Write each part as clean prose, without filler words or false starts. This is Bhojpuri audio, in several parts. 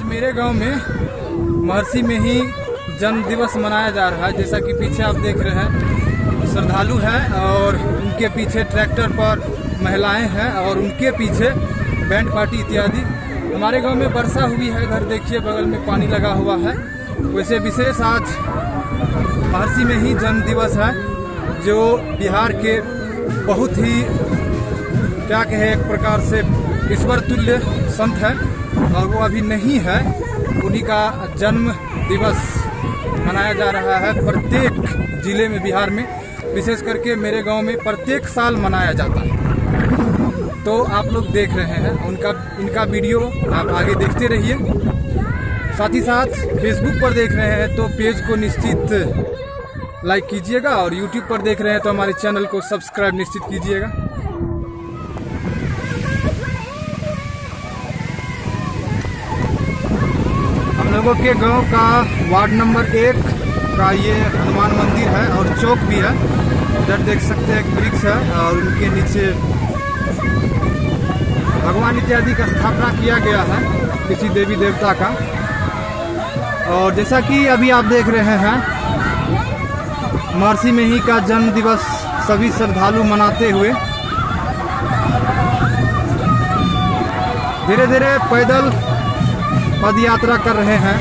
मेरे गांव में महर्षि में ही जन्म दिवस मनाया जा रहा है। जैसा कि पीछे आप देख रहे हैं श्रद्धालु हैं और उनके पीछे ट्रैक्टर पर महिलाएं हैं और उनके पीछे बैंड पार्टी इत्यादि। हमारे गांव में वर्षा हुई है, इधर देखिए बगल में पानी लगा हुआ है। वैसे विशेष आज महर्षि में ही जन्म दिवस है, जो बिहार के बहुत ही क्या कहे एक प्रकार से ईश्वर तुल्य संत है और वो अभी नहीं है। उन्हीं का जन्म दिवस मनाया जा रहा है प्रत्येक जिले में बिहार में, विशेष करके मेरे गांव में प्रत्येक साल मनाया जाता है। तो आप लोग देख रहे हैं इनका वीडियो आप आगे देखते रहिए। साथ ही साथ फेसबुक पर देख रहे हैं तो पेज को निश्चित लाइक कीजिएगा और यूट्यूब पर देख रहे हैं तो हमारे चैनल को सब्सक्राइब निश्चित कीजिएगा। हम लोगों के गांव का वार्ड नंबर 1 का ये हनुमान मंदिर है और चौक भी है। इधर देख सकते हैं एक वृक्ष है और उनके नीचे भगवान इत्यादि का स्थापना किया गया है किसी देवी देवता का। और जैसा कि अभी आप देख रहे हैं, महर्षि मेही का जन्म दिवस सभी श्रद्धालु मनाते हुए धीरे धीरे पैदल पद यात्रा कर रहे हैं।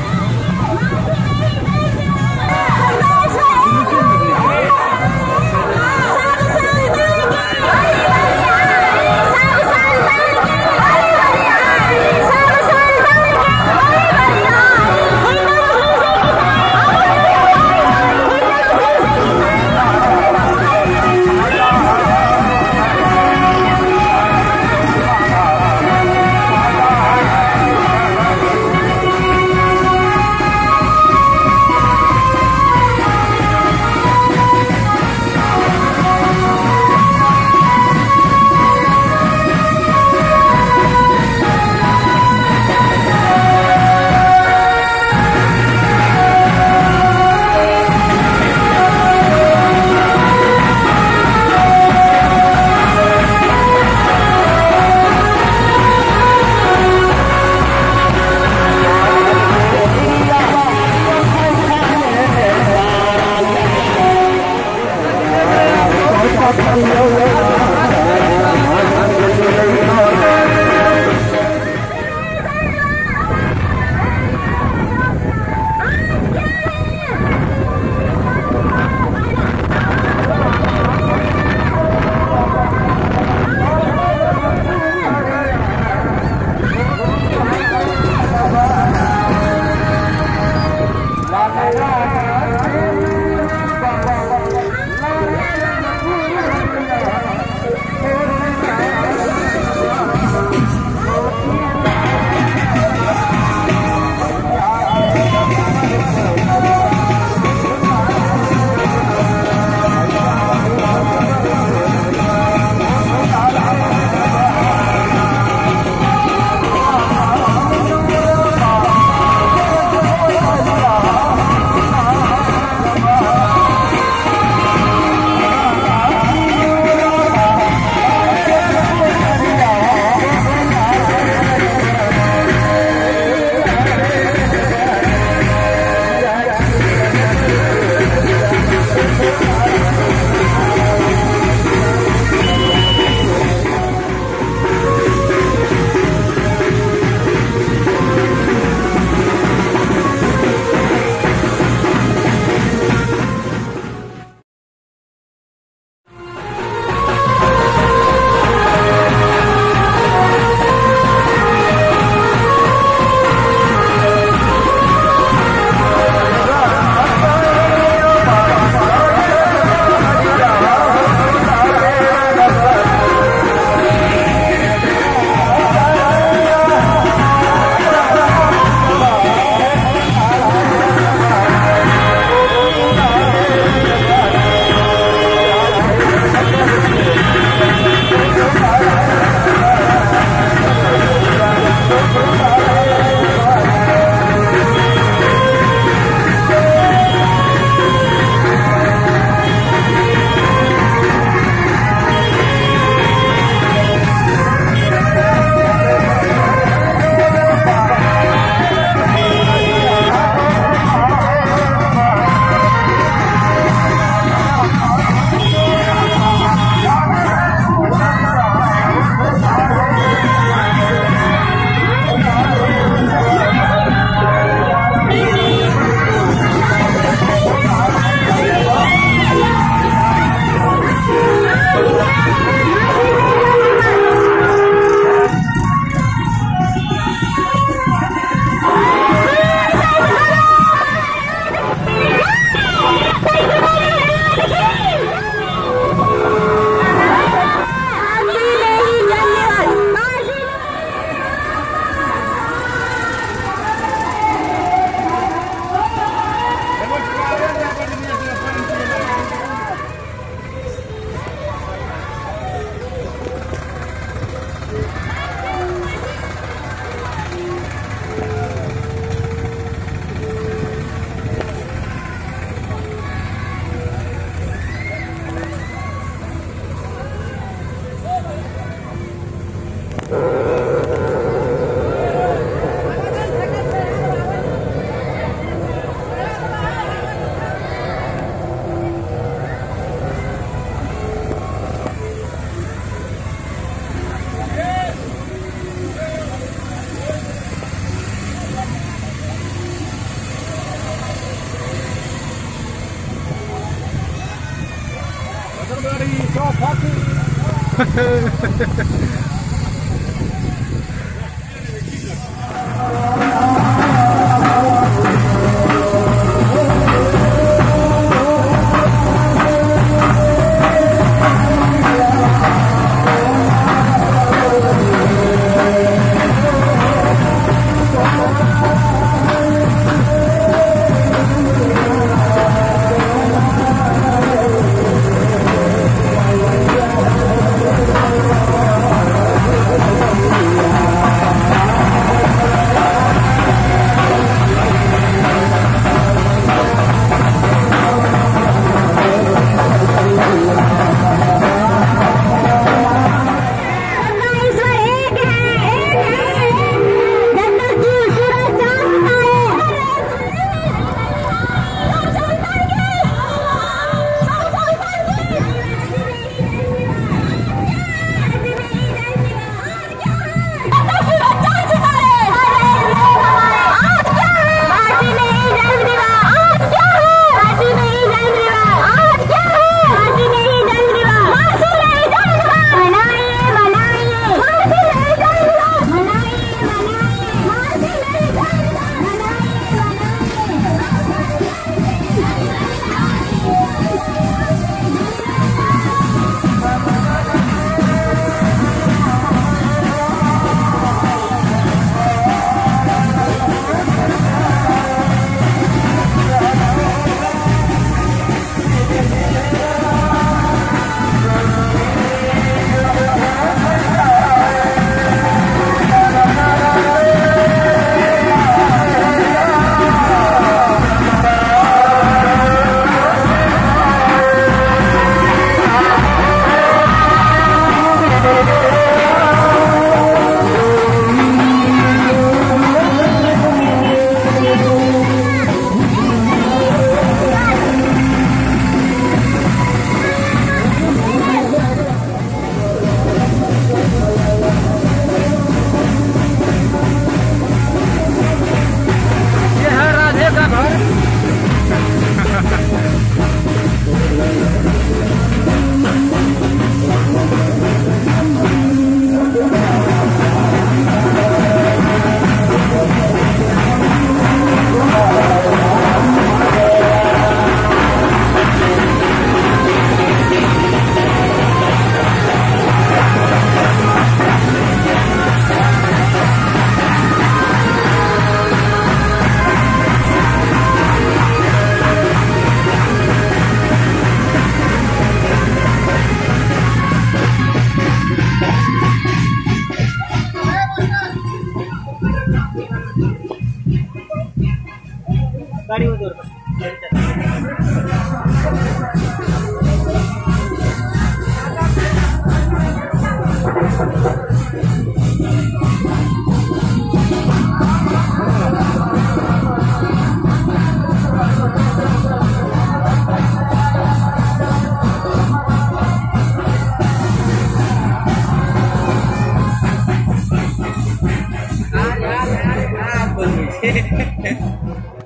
गाड़ी में दूर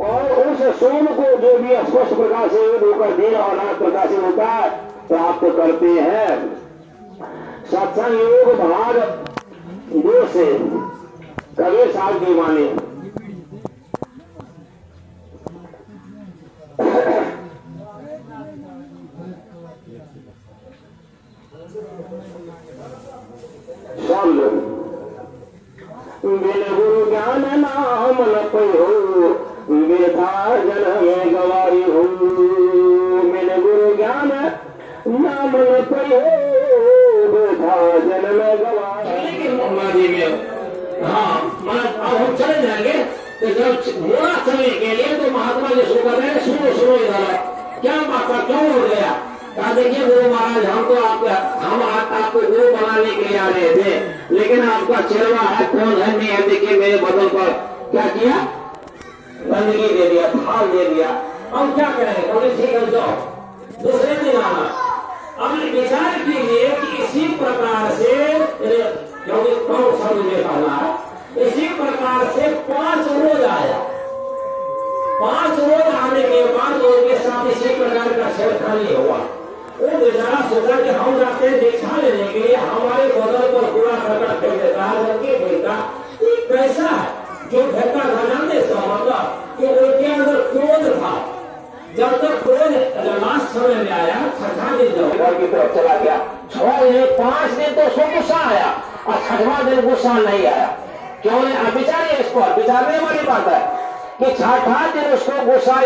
और उस सोम को जो भी स्पष्ट प्रकाशित होकर दिन और रात प्रकाशित होता है प्राप्त करते हैं। सत्संग योग भाग 2 से कबीर साहब की वाणी। शब्द बिन गुरु ज्ञान नाम न पयो बेथा जन में गवारी हो। बिन गुरु ज्ञान नाम न पयो बेथा जन में गवारी। हाँ अब हम चले जाएंगे तो जब घोड़ा चलने के लिए तो महात्मा जी शुरू कर रहे हैं। सुनो सुनो इधर क्या बात क्यों हो गया। कहा देखिए गुरु महाराज हम आपको गुरु बनाने के लिए आ रहे थे लेकिन आपका चेहरा है कौन है नहीं है। देखिए मेरे बदल पर क्या किया गंदगी दे दिया थाल दे दिया। अब क्या करेंगे बोले ठीक है जाओ दूसरे दिन आना। अब विचार कीजिए कि इसी प्रकार से क्योंकि कौन शब्द में कहना है इसी प्रकार से 5 रोज आया। 5 रोज आने के बाद उनके साथ इसी प्रकार का छेड़खानी हुआ। वो बेचारा सोचा कि हम जाते हैं दीक्षा लेने के लिए, हमारे बदल पर पूरा प्रकट फेंक देता है। जबकि फेंका कैसा है जो फेंका था, जानते इसका मतलब कि उनके अंदर क्रोध था। जब तक क्रोध लास्ट समय में आया, छठा दिन जब घर की तरफ चला गया, 5 दिन तो उसको गुस्सा आया और 6वां दिन गुस्सा नहीं आया। क्यों नहीं? आप विचारिए इस पर, विचारने वाली बात है कि 6ठा दिन उसको गुस्सा